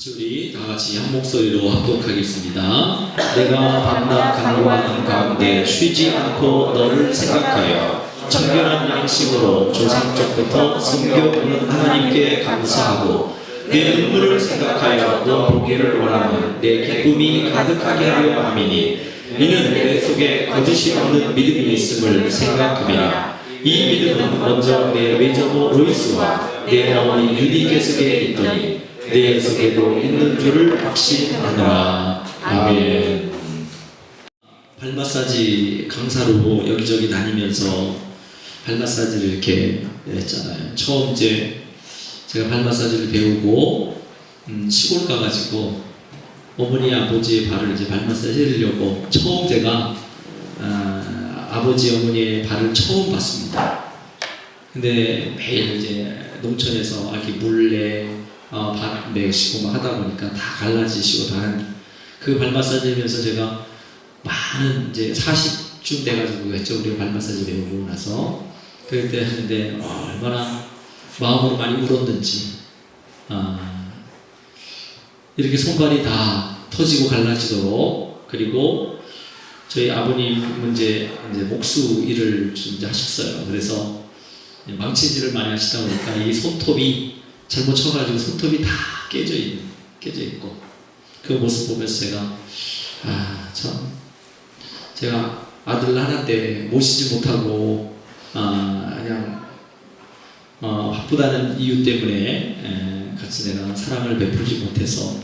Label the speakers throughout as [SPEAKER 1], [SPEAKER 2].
[SPEAKER 1] 우리 다 같이 한 목소리로 합독하겠습니다. 내가 밤낮 간구하는 가운데 쉬지 않고 너를 생각하여 청결한 양식으로 조상적부터 섬겨오는 하나님께 감사하고 내 눈물을 생각하여 너 보기를 원하는 내 기쁨이 가득하게 하려 함이니 이는 내 속에 거짓이 없는 믿음이 있음을 생각함이라. 이 믿음은 먼저 내 외조모 로이스와 내 어머니 유니게스에 있더니 내 속에도 있는 줄을 확신하노라. 아멘. 발 마사지 강사로 여기저기 다니면서 발 마사지를 이렇게 했잖아요. 처음 이제 제가 발 마사지를 배우고 시골 가가지고 어머니 아버지의 발을 이제 발 마사지 해드리려고 처음 제가 아버지 어머니의 발을 처음 봤습니다. 근데 매일 이제 농촌에서 이렇게 물레 밭 매시고 막 하다 보니까 다 갈라지시고 다 그 발 마사지 하면서 제가 많은 이제 40쯤 돼가지고 했죠. 우리 발 마사지 배우고 나서 그때 했는데 얼마나 마음으로 많이 울었는지 이렇게 손발이 다 터지고 갈라지도록. 그리고 저희 아버님은 이제 목수 일을 좀 이제 하셨어요. 그래서 망치질을 많이 하시다 보니까 이 손톱이 잘못 쳐가지고 손톱이 다 깨져 있고 그 모습 보면서 제가 참 제가 아들 하나인데 모시지 못하고 그냥 바쁘다는 이유 때문에 같이 내가 사랑을 베풀지 못해서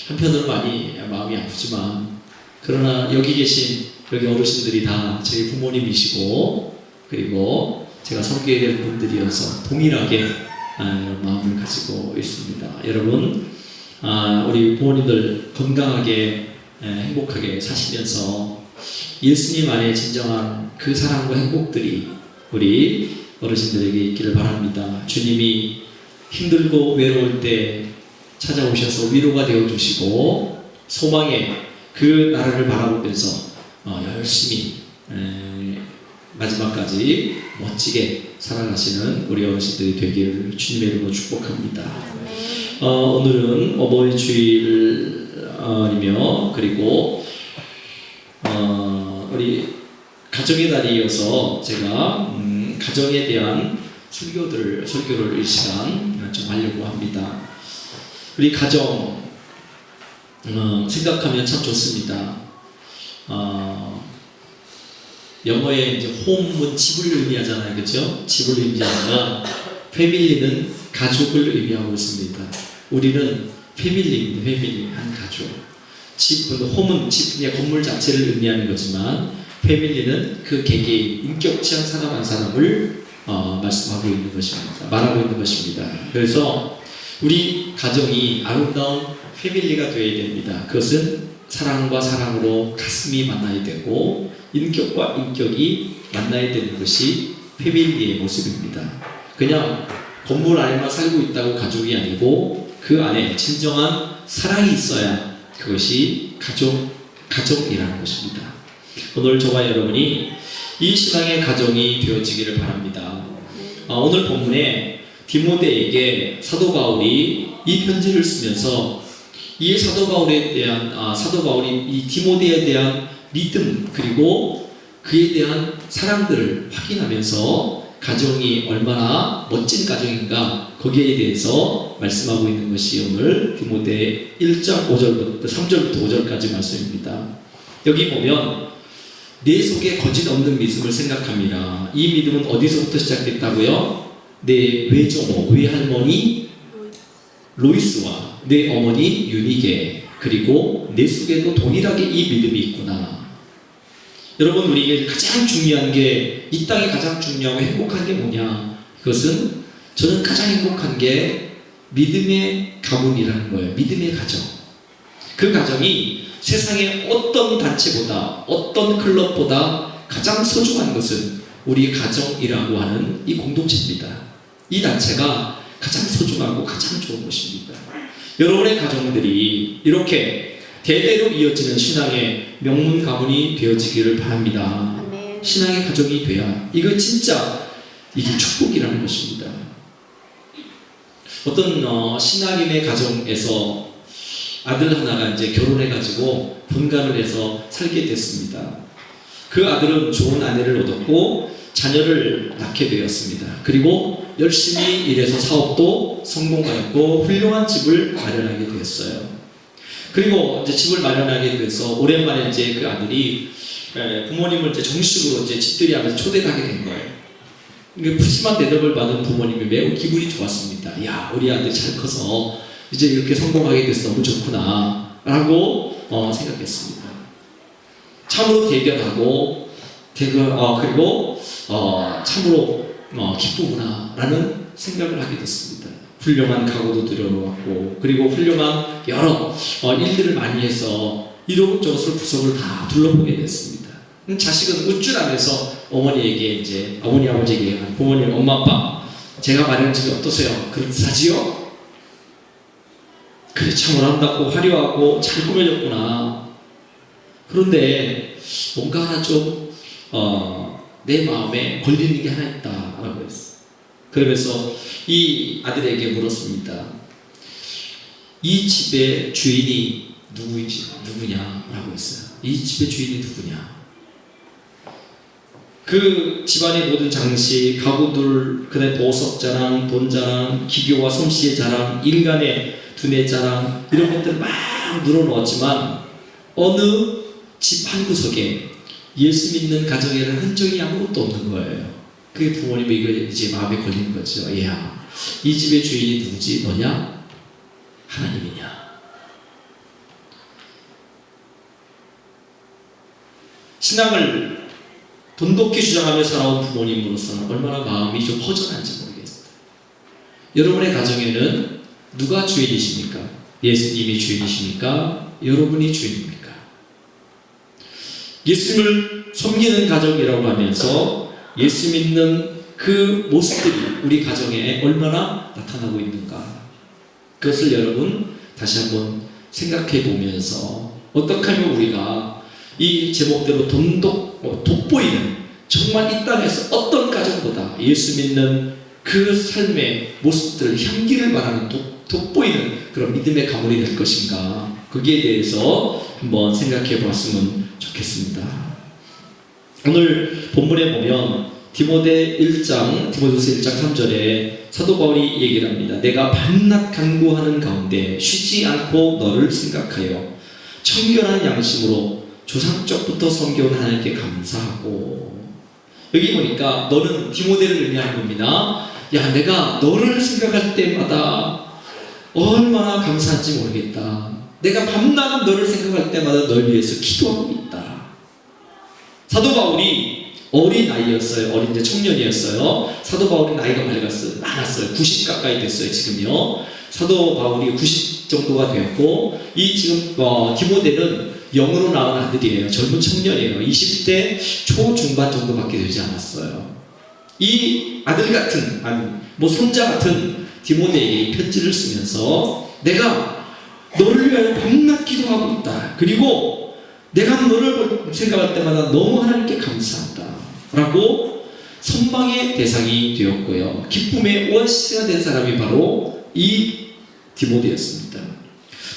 [SPEAKER 1] 한편으로 많이 마음이 아프지만, 그러나 여기 계신 여기 어르신들이 다 저희 부모님이시고 그리고 제가 섬겨야 될 분들이어서 동일하게 마음을 가지고 있습니다. 여러분, 우리 부모님들 건강하게 행복하게 사시면서 예수님 안에 진정한 그 사랑과 행복들이 우리 어르신들에게 있기를 바랍니다. 주님이 힘들고 외로울 때 찾아오셔서 위로가 되어주시고 소망의 그 나라를 바라보면서 열심히 마지막까지 멋지게 살아가시는 우리 어르신들이 되기를 주님의 이름으로 축복합니다. 오늘은 어버이 주일이며 그리고 우리 가정의 달이어서 제가 가정에 대한 설교를 이 시간 좀 하려고 합니다. 우리 가정 생각하면 참 좋습니다. 영어에 이제 홈은 집을 의미하잖아요, 그렇죠? 집을 의미하지만 패밀리는 가족을 의미하고 있습니다. 우리는 패밀리입니다. 패밀리, 한 가족. 홈은 집, 건물 자체를 의미하는 거지만 패밀리는 그 개개인, 인격치 한 사람 한 사람을 말씀하고 있는 것입니다. 말하고 있는 것입니다. 그래서 우리 가정이 아름다운 패밀리가 되어야 됩니다. 그것은 사랑과 사랑으로 가슴이 만나야 되고 인격과 인격이 만나야 되는 것이 패밀리의 모습입니다. 그냥 건물 안에만 살고 있다고 가족이 아니고 그 안에 진정한 사랑이 있어야 그것이 가정이라는 것입니다. 오늘 저와 여러분이 이 신앙의 가정이 되어지기를 바랍니다. 오늘 본문에 디모데에게 사도 바울이 이 편지를 쓰면서 이 사도 바울이 이 디모데에 대한 믿음 그리고 그에 대한 사랑들을 확인하면서 가정이 얼마나 멋진 가정인가 거기에 대해서 말씀하고 있는 것이 오늘 디모데 1장 5절부터 3절부터 5절까지 말씀입니다. 여기 보면 내 속에 거짓 없는 믿음을 생각합니다. 이 믿음은 어디서부터 시작됐다고요? 내 외조모, 외할머니 로이스와 내 어머니 유니게 그리고 내 속에도 동일하게 이 믿음이 있구나. 여러분, 우리에게 가장 중요한 게 이 땅에 가장 중요하고 행복한 게 뭐냐? 그것은 저는 가장 행복한 게 믿음의 가문이라는 거예요. 믿음의 가정. 그 가정이 세상의 어떤 단체보다 어떤 클럽보다 가장 소중한 것은 우리 가정이라고 하는 이 공동체입니다. 이 단체가 가장 소중하고 가장 좋은 것입니다. 여러분의 가정들이 이렇게 대대로 이어지는 신앙의 명문 가문이 되어지기를 바랍니다. 신앙의 가족이 돼야 이게 축복이라는 것입니다. 어떤 신앙인의 가정에서 아들 하나가 이제 결혼해가지고 본가를 해서 살게 됐습니다. 그 아들은 좋은 아내를 얻었고 자녀를 낳게 되었습니다. 그리고 열심히 일해서 사업도 성공하였고 훌륭한 집을 마련하게 되었어요. 그리고 이제 집을 마련하게 돼서 오랜만에 이제 그 아들이 부모님을 이제 정식으로 이제 집들이 하면서 초대를 하게 된 거예요. 푸짐한 대접을 받은 부모님이 매우 기분이 좋았습니다. 야, 우리 아들 잘 커서 이제 이렇게 성공하게 돼서 너무 좋구나 라고 생각했습니다. 참으로 대견하고 그리고 참으로 기쁘구나 라는 생각을 하게 됐습니다. 훌륭한 가구도 들여놓았고 그리고 훌륭한 여러 일들을 많이 해서 이것저것 구석을 다 둘러보게 됐습니다. 자식은 우쭐하면서 어머니에게 이제 어머니 아버지에게 부모님 엄마 아빠 제가 마련한 집이 어떠세요? 그렇사지요? 그래 참 아름답고 화려하고 잘 꾸며졌구나. 그런데 뭔가 하나 좀 내 마음에 걸리는 게 하나 있다라고 했어요. 그러면서 이 아들에게 물었습니다. 이 집의 주인이 누구냐라고 했어요. 이 집의 주인이 누구냐? 그 집안의 모든 장식, 가구들, 그다음에 보석 자랑, 돈 자랑, 기교와 솜씨의 자랑, 인간의 두뇌 자랑 이런 것들 막 늘어놓았지만 어느 집 한 구석에 예수 믿는 가정에는 흔적이 아무것도 없는 거예요. 그게 부모님이 이거 이제 마음에 걸리는 거죠. 야, 이 집의 주인이 누구지? 너냐? 하나님이냐? 신앙을 돈독히 주장하며 살아온 부모님으로서는 얼마나 마음이 좀 허전한지 모르겠습니다. 여러분의 가정에는 누가 주인이십니까? 예수님이 주인이십니까? 여러분이 주인입니까? 예수님을 섬기는 가정이라고 하면서 예수 믿는 그 모습들이 우리 가정에 얼마나 나타나고 있는가, 그것을 여러분 다시 한번 생각해 보면서 어떻게 하면 우리가 이 제목대로 돋보이는 정말 이 땅에서 어떤 가정보다 예수 믿는 그 삶의 모습들, 향기를 말하는 돋보이는 그런 믿음의 가문이 될 것인가, 거기에 대해서 한번 생각해 보았으면 좋겠습니다. 오늘 본문에 보면 디모데후서 1장 3절에 사도 바울이 얘기를 합니다. 내가 밤낮 간구하는 가운데 쉬지 않고 너를 생각하여 청결한 양심으로 조상적부터 섬겨온 하나님께 감사하고. 여기 보니까 너는 디모데를 의미하는 겁니다. 야, 내가 너를 생각할 때마다 얼마나 감사한지 모르겠다. 내가 밤낮 너를 생각할 때마다 널 위해서 기도하고 있다. 사도 바울이 어린 나이였어요. 어린 이제 청년이었어요. 사도 바울이 나이가 많았어요. 90 가까이 됐어요. 지금요. 사도 바울이 90 정도가 되었고, 이 지금 디모데는 영으로 낳은 아들이에요. 젊은 청년이에요. 20대 초중반 정도밖에 되지 않았어요. 이 아들 같은, 손자 같은 디모데에게 편지를 쓰면서 내가 너를 위하여 밤낮 기도하고 있다. 그리고 내가 너를 생각할 때마다 너무 하나님께 감사하다 라고 선방의 대상이 되었고요. 기쁨의 오아시스가 된 사람이 바로 이 디모데였습니다.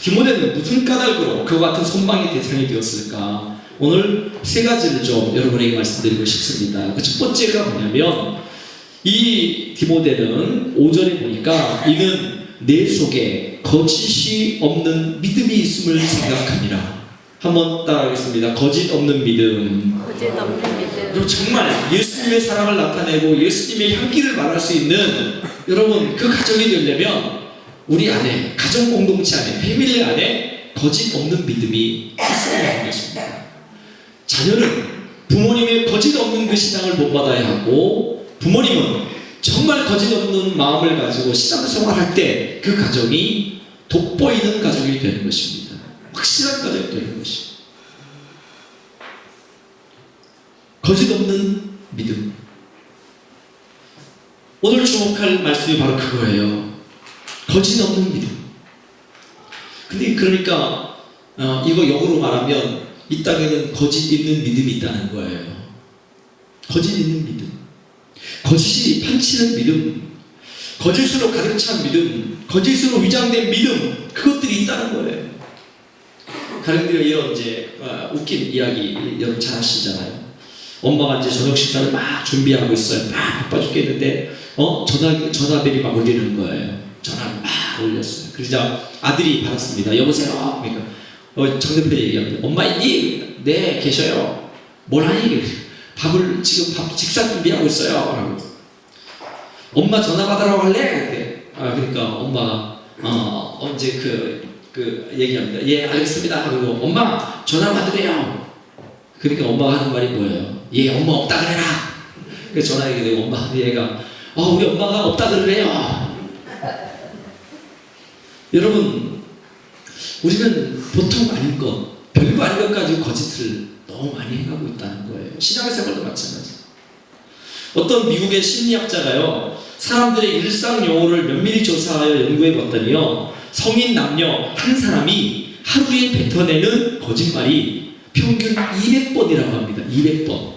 [SPEAKER 1] 디모데는 무슨 까닭으로 그와 같은 선방의 대상이 되었을까? 오늘 세 가지를 좀 여러분에게 말씀드리고 싶습니다. 첫 번째가 뭐냐면, 이 디모데는 5절에 보니까 이는 내 속에 거짓이 없는 믿음이 있음을 생각합니다. 한번 따라하겠습니다. 거짓 없는 믿음.
[SPEAKER 2] 거짓 없는 믿음.
[SPEAKER 1] 정말 예수님의 사랑을 나타내고 예수님의 향기를 말할 수 있는 여러분 그 가정이 되려면 우리 안에, 가정 공동체 안에, 패밀리 안에 거짓 없는 믿음이 있어야 하는 것입니다. 자녀는 부모님의 거짓 없는 그 신앙을 본받아야 하고, 부모님은 정말 거짓 없는 마음을 가지고 신앙생활할 때 그 가정이 돋보이는 가정이 되는 것입니다. 확실한 가정이 되는 것입니다. 거짓 없는 믿음. 오늘 주목할 말씀이 바로 그거예요. 거짓 없는 믿음. 근데 그러니까 이거 역으로 말하면 이 땅에는 거짓 있는 믿음이 있다는 거예요. 거짓 있는 믿음. 거짓이 판치는 믿음, 거짓으로 가득 찬 믿음, 거짓으로 위장된 믿음, 그것들이 있다는 거예요. 가령들이 이런 이제 웃긴 이야기 여러분 잘 아시잖아요. 엄마가 이제 저녁 식사를 막 준비하고 있어요. 막 바빠 죽겠는데 전화벨이 막 울리는 거예요. 전화를 막 올렸어요. 그러자 아들이 받았습니다. 여보세요. 그러니까 정대표 얘기합니다. 엄마 있니? 네, 계셔요. 뭘 하니? 지금 식사 준비하고 있어요. 라고. 엄마 전화 받으라고 할래? 그러니까 엄마가 언제 얘기합니다. 예, 알겠습니다. 그리고 엄마 전화 받으래요. 그러니까 엄마가 하는 말이 뭐예요? 예, 엄마 없다 그래라. 그래서 전화 얘기되고 얘가 우리 엄마가 없다 그러래요. 여러분, 우리는 보통 아닌 것, 별거 아닌 것 가지고 거짓을 너무 많이 해가고 있다는 거예요. 신앙생활도 마찬가지예요. 어떤 미국의 심리학자가요, 사람들의 일상 용어를 면밀히 조사하여 연구해 봤더니요, 성인 남녀 한 사람이 하루에 뱉어내는 거짓말이 평균 200번이라고 합니다. 200번.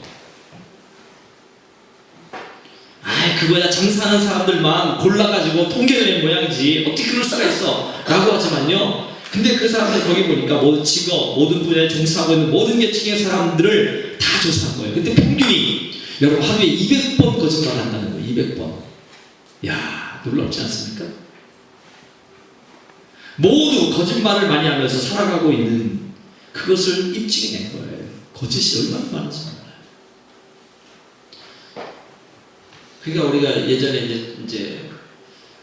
[SPEAKER 1] 그거야 장사하는 사람들만 골라가지고 통계를 낸 모양이지 어떻게 그럴 수가 있어 라고 하지만요, 근데 그 사람들 거기 보니까 모든 직업, 모든 분야에 종사하고 있는 모든 계층의 사람들을 다 조사한 거예요. 근데 평균이 여러분 하루에 200번 거짓말 한다는 거예요. 200번. 야, 놀랍지 않습니까? 모두 거짓말을 많이 하면서 살아가고 있는 그것을 입증해낸 거예요. 거짓이 얼마나 많은지 몰라요. 그러니까 우리가 예전에 이제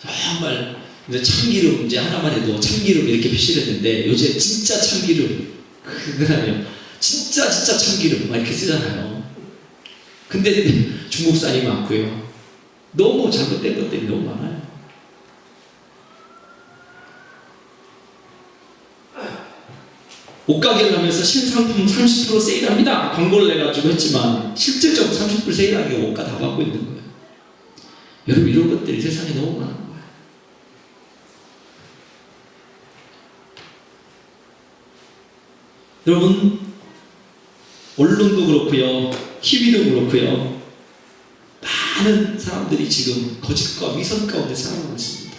[SPEAKER 1] 정말 참기름 이제 하나만 해도 참기름 이렇게 표시를 했는데 요새 진짜 참기름, 그 다음에 진짜 참기름 막 이렇게 쓰잖아요. 근데 중국산이 많고요. 너무 잘못된 것들이 너무 많아요. 옷가게를 하면서 신상품 30% 세일합니다. 광고를 내가지고 했지만 실질적으로 30% 세일하는 게 옷가 다 받고 있는 거예요. 여러분, 이런 것들이 세상에 너무 많은 거예요. 여러분, 언론도 그렇고요, TV도 그렇고요, 많은 사람들이 지금 거짓과 위선 가운데 살아가고 있습니다.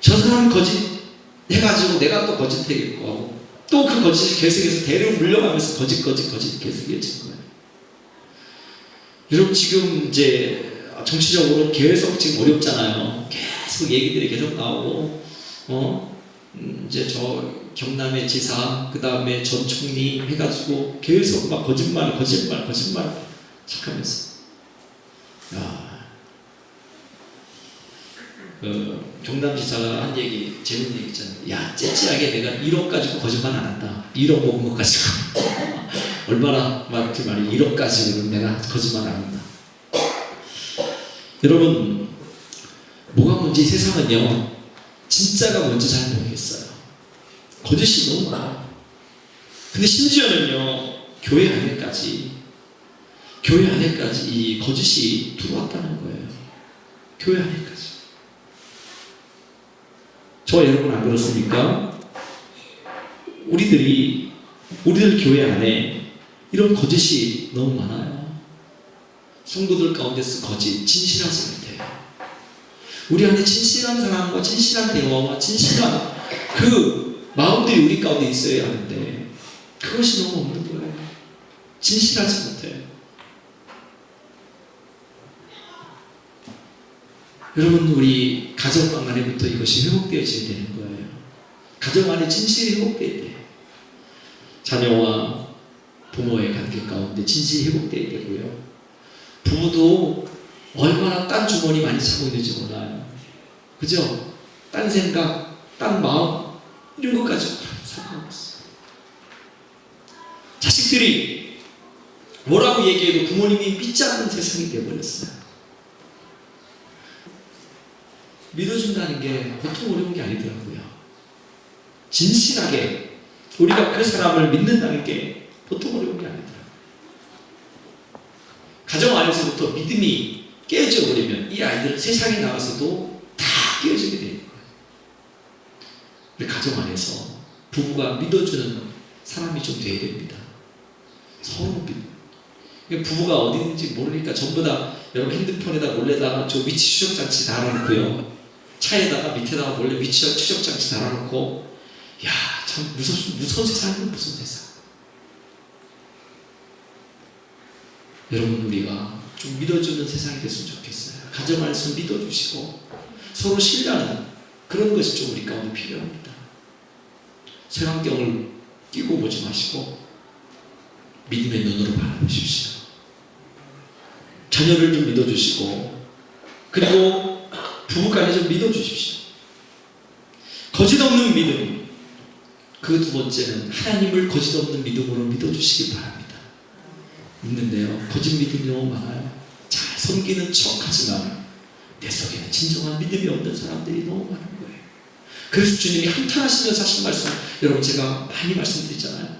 [SPEAKER 1] 저 사람 거짓 해가지고 내가 또 거짓되겠고 하고 또 그 거짓이 계속해서 대를 물려가면서 거짓 계속 이어진 거예요. 여러분, 지금 이제 정치적으로 계속 지금 어렵잖아요. 계속 얘기들이 계속 나오고 이제 저 경남의 지사, 그 다음에 전 총리 해가지고 계속 막 거짓말 척하면서, 경남지사가 한 얘기, 재밌는 얘기 있잖아요. 야, 째째하게 내가 1억 가지고 거짓말 안 한다. 1억 먹은 것 가지고 얼마나 그 말이 1억 가지고 내가 거짓말 안 한다. 여러분, 뭐가 뭔지 세상은요, 진짜가 뭔지 잘 모르겠어요. 거짓이 너무 많아요. 근데 심지어는요, 교회 안에까지 이 거짓이 들어왔다는 거예요. 교회 안에까지. 저와 여러분 안 그렇습니까? 우리들 교회 안에 이런 거짓이 너무 많아요. 성도들 가운데서 거짓, 진실하지 못해요. 우리 안에 진실한 사랑과 진실한 대화와 진실한 그 마음들이 우리 가운데 있어야 하는데 그것이 너무 없는 거예요. 진실하지 못해요. 여러분, 우리 가정 안에부터 이것이 회복되어져야 되는 거예요. 가정 안에 진실이 회복되어야 돼요. 자녀와 부모의 관계 가운데 진실이 회복되어야 되고요. 부부도 얼마나 딴 주머니 많이 차고 있는지 몰라요. 그죠? 딴 생각, 딴 마음, 이런 것 가지고 살아가고 있어요. 자식들이 뭐라고 얘기해도 부모님이 믿지 않는 세상이 되어버렸어요. 믿어준다는 게 보통 어려운 게 아니더라고요. 진실하게 우리가 그 사람을 믿는다는 게 보통 어려운 게 아니더라고요. 가정 안에서부터 믿음이 깨져버리면 이 아이들 세상에 나가서도 다 깨어지게 되는 거예요. 우리 가정 안에서 부부가 믿어주는 사람이 좀 돼야 됩니다. 서로 부부가 어디 있는지 모르니까 전부 다 여러분 핸드폰에다 몰래다가 저 위치 추적장치 달아놓고요, 차에다가 밑에다가 몰래 위치 추적장치 달아놓고, 야, 참 무서운 세상은 무슨 세상. 여러분, 우리가 좀 믿어주는 세상이 됐으면 좋겠어요. 가정 안에서 믿어주시고 서로 신뢰하는 그런 것이 좀 우리 가운데 필요합니다. 색안경을 끼고 보지 마시고 믿음의 눈으로 바라보십시오. 자녀를 좀 믿어주시고, 그리고 부부간에 좀 믿어주십시오. 거짓 없는 믿음. 그 두 번째는 하나님을 거짓 없는 믿음으로 믿어주시기 바랍니다. 믿는데요, 거짓 믿음이 너무 많아요. 잘 섬기는 척하지만 내 속에는 진정한 믿음이 없는 사람들이 너무 많은 거예요. 그래서 주님이 한탄하시면서 하신 말씀, 여러분 제가 많이 말씀드리잖아요.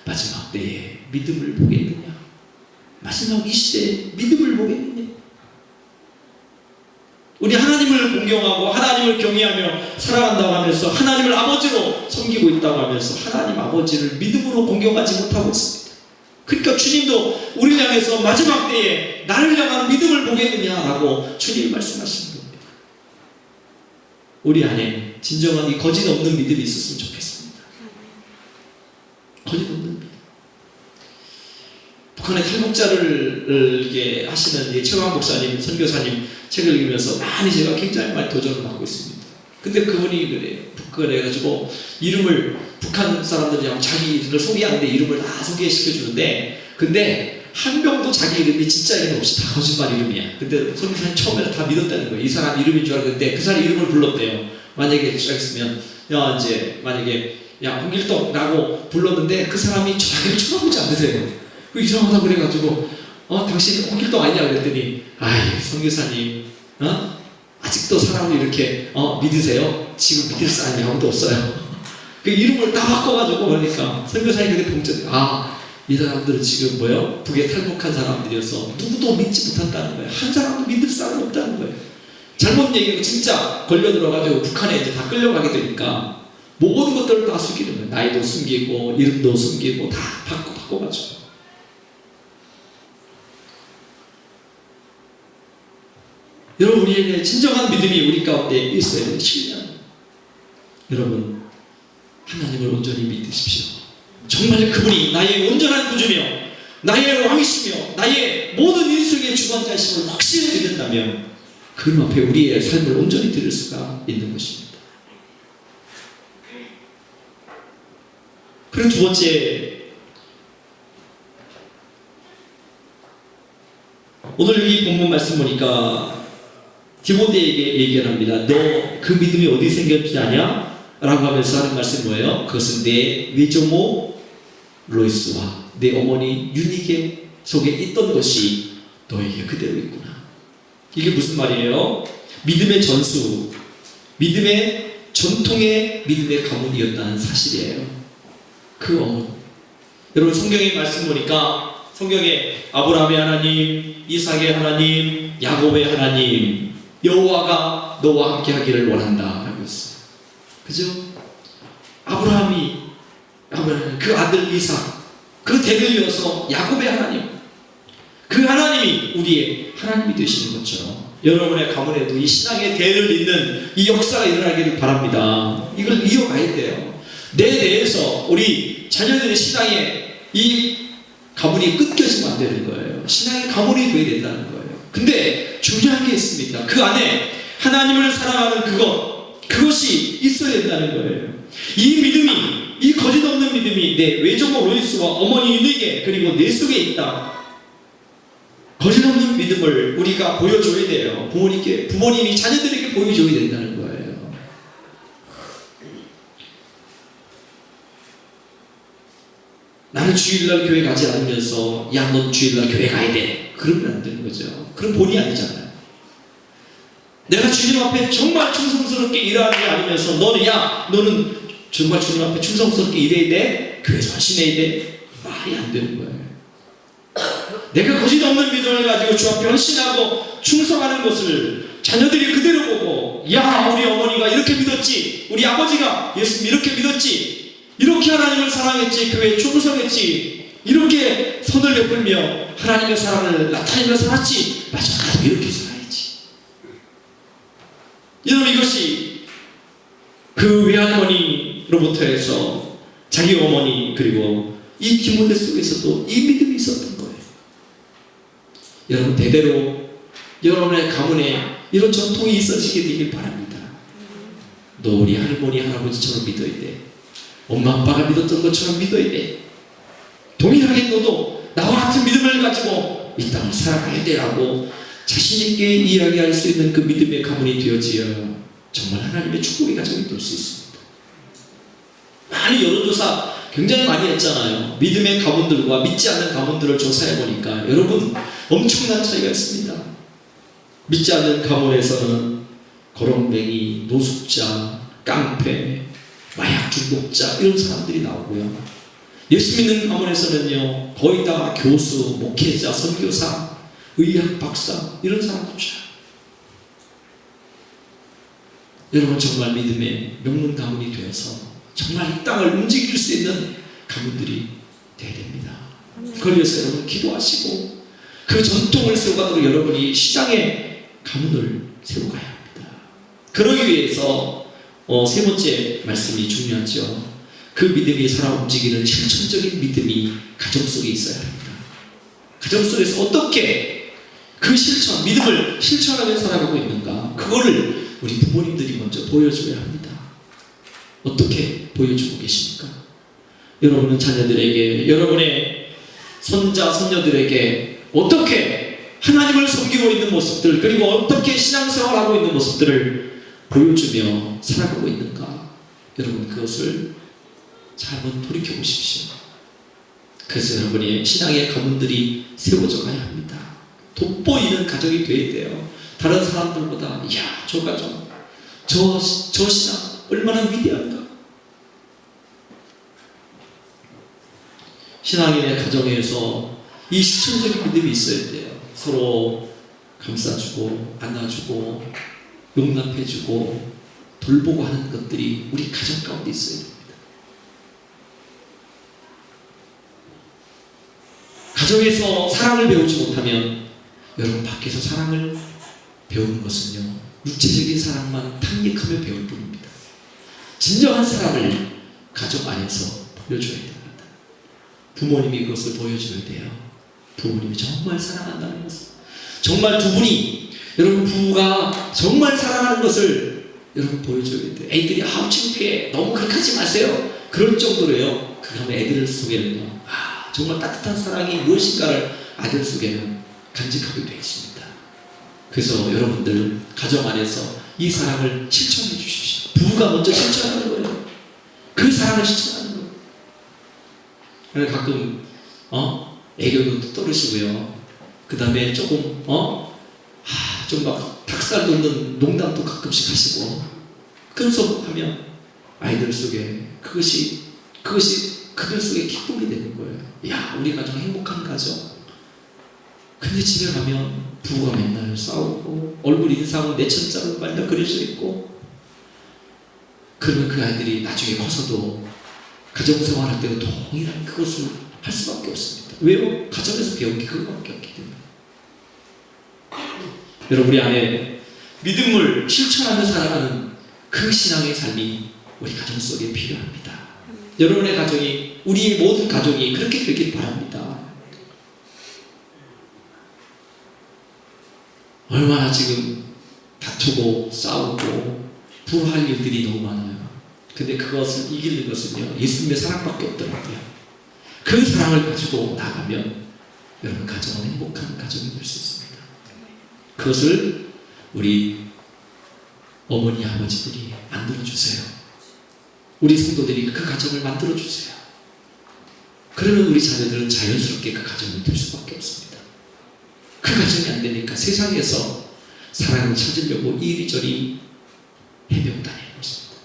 [SPEAKER 1] 마지막 때에 믿음을 보겠느냐? 마지막 이 시대에 믿음을 보겠느냐? 우리 하나님을 공경하고 하나님을 경외하며 살아간다고 하면서 하나님을 아버지로 섬기고 있다고 하면서 하나님 아버지를 믿음으로 공경하지 못하고 있습니다. 그러니까 주님도 우리를 향해서 마지막 때에 나를 향한 믿음을 보겠느냐라고 주님이 말씀하시는 겁니다. 우리 안에 진정한 이 거짓 없는 믿음이 있었으면 좋겠습니다. 거짓 없는 믿음. 북한의 탈북자를 이렇게 하시는 최광 목사님, 선교사님 책을 읽으면서 많이 제가 굉장히 많이 도전을 받고 있습니다. 근데 그분이 그래가지고 이름을 북한 사람들이 자기 이름을 소개하는데 이름을 다 소개시켜주는데, 근데 한 명도 자기 이름이 진짜 이름 없이 다 거짓말 이름이야. 근데 선교사님 처음에는 다 믿었다는 거예요. 이 사람 이름인 줄 알았는데 그 사람 이름을 불렀대요. 만약에 시작했으면 이제 만약에 홍길동라고 불렀는데 그 사람이 자기를 쳐다보지 않으세요. 그 이상하다 그래가지고 당신 홍길동 아니냐 그랬더니, 아이 선교사님 아직도 사람을 이렇게 믿으세요? 지금 믿을 사람이 아무도 없어요. 그 이름을 다 바꿔가지고 그러니까 선교사님 그때 봉전, 이 사람들은 지금 북에 탈북한 사람들이어서 누구도 믿지 못한다는 거예요. 한 사람도 믿을 사람이 없다는 거예요. 잘못 얘기하고 진짜 걸려들어가지고 북한에 이제 다 끌려가게 되니까 모든 것들을 다 숨기는 거예요. 나이도 숨기고 이름도 숨기고 다 바꿔가지고. 여러분, 우리에게 진정한 믿음이 우리 가운데 있어야 돼요. 신뢰하는. 여러분, 하나님을 온전히 믿으십시오. 정말 그분이 나의 온전한 구주며 나의 왕이시며 나의 모든 인생의 주관자이심을 확실히 믿는다면 그분 앞에 우리의 삶을 온전히 드릴 수가 있는 것입니다. 그리고 두 번째, 오늘 여기 본문 말씀 보니까 디모데에게 얘기를 합니다. 너 그 믿음이 어디 생겼지 아냐? 라고 하면서 하는 말씀이 뭐예요? 그것은 내 외조모 로이스와 내 어머니 유니게 속에 있던 것이 너에게 그대로 있구나. 이게 무슨 말이에요? 믿음의 전수, 믿음의 전통의 믿음의 가문이었다는 사실이에요. 그 어머니. 여러분, 성경의 말씀 보니까 성경에 아브라함의 하나님, 이삭의 하나님, 야곱의 하나님, 여호와가 너와 함께 하기를 원한다 라고 했어요. 그죠? 아브라함이 그 아들 이삭, 그 대를 이어서 야곱의 하나님, 그 하나님이 우리의 하나님이 되시는 것처럼 여러분의 가문에도 이 신앙의 대를 잇는 이 역사가 일어나기를 바랍니다. 이걸 이어가야 돼요. 내 내에서 우리 자녀들의 신앙의 이 가문이 끊겨지면 안 되는 거예요. 신앙의 가문이 되어야 된다는 거예요. 근데 중요한 게 있습니다. 그 안에 하나님을 사랑하는 그것이 있어야 된다는 거예요. 이 믿음이, 이 거짓 없는 믿음이 내 외조모 로이스와 어머니 유니게 그리고 내 속에 있다. 거짓 없는 믿음을 우리가 보여줘야 돼요. 부모님이 자녀들에게 보여줘야 된다는 거예요. 나는 주일날 교회 가지 않으면서 야, 넌 주일날 교회 가야 돼. 그러면 안 되는 거죠. 그럼 본이 아니잖아요. 내가 주님 앞에 정말 충성스럽게 일하지 않으면서 너는 정말 주님 앞에 충성스럽게 일해야 돼? 교회 헌신해야 돼? 말이 안 되는 거예요. 내가 거짓 없는 믿음을 가지고 주 앞에 헌신하고 충성하는 것을 자녀들이 그대로 보고, 야, 우리 어머니가 이렇게 믿었지, 우리 아버지가 예수님 이렇게 믿었지, 이렇게 하나님을 사랑했지, 교회에 충성했지, 이렇게 손을 베풀며 하나님의 사랑을 나타내며 살았지, 맞아, 나도 이렇게 살아야지. 여러분, 이것이 그 외할머니로부터 해서 자기 어머니 그리고 이 디모데 속에서도 이 믿음이 있었던 거예요. 여러분 대대로 여러분의 가문에 이런 전통이 있어지게 되길 바랍니다. 너 우리 할머니 할아버지처럼 믿어야 돼. 엄마 아빠가 믿었던 것처럼 믿어야 돼. 동일하게 너도 나와 같은 믿음을 가지고 이 땅을 살아가야 돼라고 자신 있게 이야기할 수 있는 그 믿음의 가문이 되어지어 정말 하나님의 축복의 가정이 될 수 있습니다. 많이 여론조사 굉장히 많이 했잖아요. 믿음의 가문들과 믿지 않는 가문들을 조사해 보니까 여러분 엄청난 차이가 있습니다. 믿지 않는 가문에서는 거렁뱅이, 노숙자, 깡패, 마약 중독자 이런 사람들이 나오고요. 예수 믿는 가문에서는요 거의 다 교수, 목회자, 선교사, 의학 박사 이런 사람들이죠. 여러분 정말 믿음의 명문 가문이 되어서 정말 이 땅을 움직일 수 있는 가문들이 되어야 됩니다. 그걸 위해서 여러분 기도하시고 그 전통을 세워가도록 여러분이 시장의 가문을 세워가야 합니다. 그러기 위해서 세 번째 말씀이 중요하죠. 그 믿음이 살아 움직이는 실천적인 믿음이 가정 속에 있어야 합니다. 가정 속에서 어떻게 그 실천, 믿음을 실천하며 살아가고 있는가 그거를 우리 부모님들이 먼저 보여줘야 합니다. 어떻게 보여주고 계십니까? 여러분은 자녀들에게, 여러분의 손자, 손녀들에게 어떻게 하나님을 섬기고 있는 모습들, 그리고 어떻게 신앙생활하고 있는 모습들을 보여주며 살아가고 있는가? 여러분 그것을 잘 한번 돌이켜보십시오. 그래서 여러분의 신앙의 가문들이 세워져 가야 합니다. 돋보이는 가정이 되어야 돼요. 다른 사람들보다 이야 저 가정, 저 신앙 얼마나 위대한가. 신앙인의 가정에서 이 실천적인 믿음이 있어야 돼요. 서로 감싸주고 안아주고 용납해주고 돌보고 하는 것들이 우리 가정 가운데 있어야 됩니다. 가정에서 사랑을 배우지 못하면 여러분 밖에서 사랑을 배우는 것은요 육체적인 사랑만 탐닉하며 배울 뿐입니다. 진정한 사랑을 가정 안에서 보여줘야 됩니다. 부모님이 그것을 보여줘야 돼요. 부모님이 정말 사랑한다는 것을, 정말 두 분이 여러분 부부가 정말 사랑하는 것을 여러분 보여줘야 돼요. 애들이 아우 창피해 너무 그렇게 하지 마세요 그럴 정도로요. 그 다음에 애들 속에는요 정말 따뜻한 사랑이 무엇인가를 아들 속에는 간직하게 되어 있습니다. 그래서 여러분들 가정 안에서 이 사랑을 실천해 주십시오. 부부가 먼저 실천하는 거예요. 그 사랑을 실천하는 거예요. 그래서 가끔 애교도 떨으시고요. 그 다음에 조금 좀 막 닭살 돋는 농담도 가끔씩 하시고 그래서 하면 아이들 속에 그것이 그들 속에 기쁨이 되는 거예요. 야 우리 가정 행복한 가정. 근데 집에 가면 부부가 맨날 싸우고 얼굴 인상은 내천자로 맨날 그려져 있고 그러면 그 아이들이 나중에 커서도 가정생활할 때는 동일한 그것을 할 수밖에 없습니다. 왜요? 가정에서 배운 게 그거밖에 없기 때문에. 여러분 우리 안에 믿음을 실천하며 살아가는 그 신앙의 삶이 우리 가정 속에 필요합니다. 여러분의 가정이, 우리의 모든 가정이 그렇게 되길 바랍니다. 얼마나 지금 다투고 싸우고 불화할 일들이 너무 많아요. 근데 그것을 이기는 것은요 예수님의 사랑밖에 없더라고요. 그 사랑을 가지고 나가면 여러분 가정은 행복한 가정이 될 수 있습니다. 그것을 우리 어머니 아버지들이 만들어주세요. 우리 성도들이 그 가정을 만들어주세요. 그러면 우리 자녀들은 자연스럽게 그 가정이 될 수밖에 없습니다. 그 가정이 안 되니까 세상에서 사랑을 찾으려고 이리저리 헤매고 다니는 것입니다.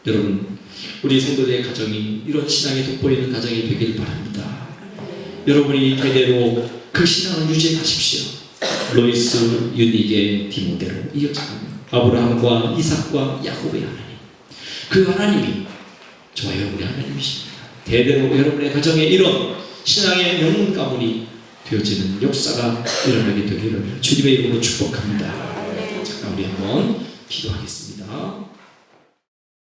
[SPEAKER 1] 여러분 우리 성도들의 가정이 이런 신앙이 돋보이는 가정이 되길 바랍니다. 여러분이 대대로 그 신앙을 유지해 가십시오. 로이스 유닉의 디모데로 이어져가며 아브라함과 이삭과 야곱의 하나님, 그 하나님이 저와 여러분의 하나님이십니다. 대대로 여러분의 가정에 이런 신앙의 명문 가문이 되어지는 역사가 일어나게 되기를 주님의 이름으로 축복합니다. 잠깐 우리 한번 기도하겠습니다.